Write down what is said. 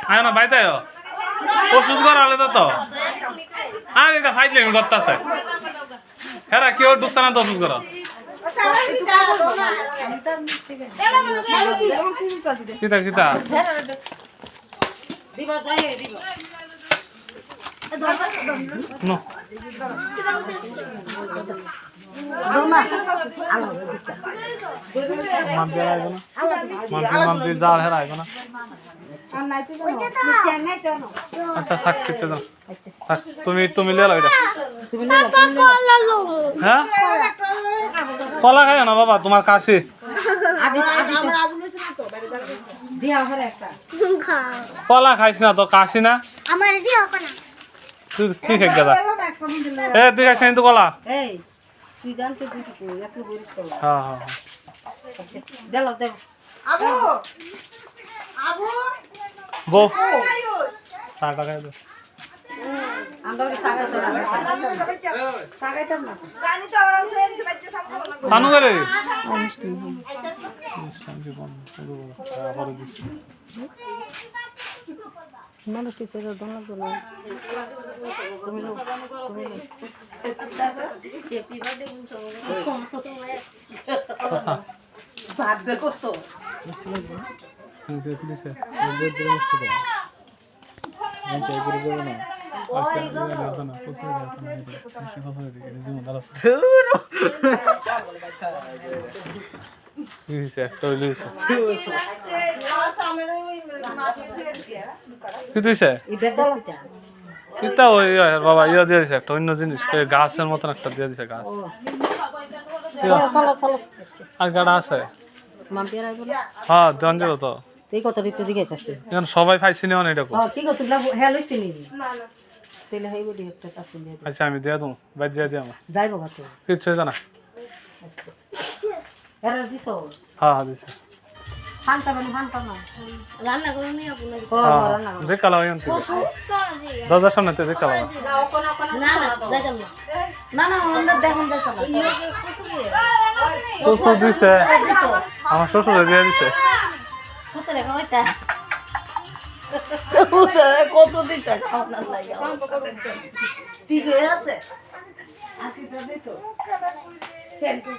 আয় না বাইতে ওষুধ করালে তো আর এটা ফাইলে করতেছে হ্যাঁ কেউ ঢুকছে না তো ওষুধ করা কিতা কিতা নো মান্তি জাল হেরা আইব না আচ্ছা থাক কিছু না থাক তুমি লে লো এটা হ্যাঁ কলা খাই না বাবা তোমার কাশি কলা খাইছ না তো কাশি না তুই কি খাই গেলা এ তুই খাইছ কিন্তু কলা হ্যাঁ হ্যাঁ বউ টাকা খাই দে সানু করে মানুষ কিছু ভাত দেখো তো বাবা ইয়া দিয়ে দিছে একটা অন্য জিনিস গাছের মতন একটা দিয়ে দিছে গাছ আর গাড়া আছে হ্যাঁ দেন যাবো তো এই কত রিতে জিগাইতাছে এখন সবাই খাইছি না এটা ঠিক আছে তুই হেল হইছিস নি তেলে হইব দি একটা টাকা দিয়ে আচ্ছা আমি দিয়ে দেবো বাদ দিয়ে দিই আমার যাইবো কত কিচ্ছু জানা এরা দিছো হ্যাঁ হ্যাঁ দিছে ফান্তা না রান্না করো নি আপনি রান্না করো দেখ কালা হইন দাদার সামনে তে দেখ কালা না যাইতাম না না ওনার দেখুন যাইতাম শ্বশুর দিছে আমার শ্বশুর দিয়ে দিছে কত লেখা হইতা কত দিছে খাওয়ার লাগে ঠিক হয়ে আছে আকি তো দিতো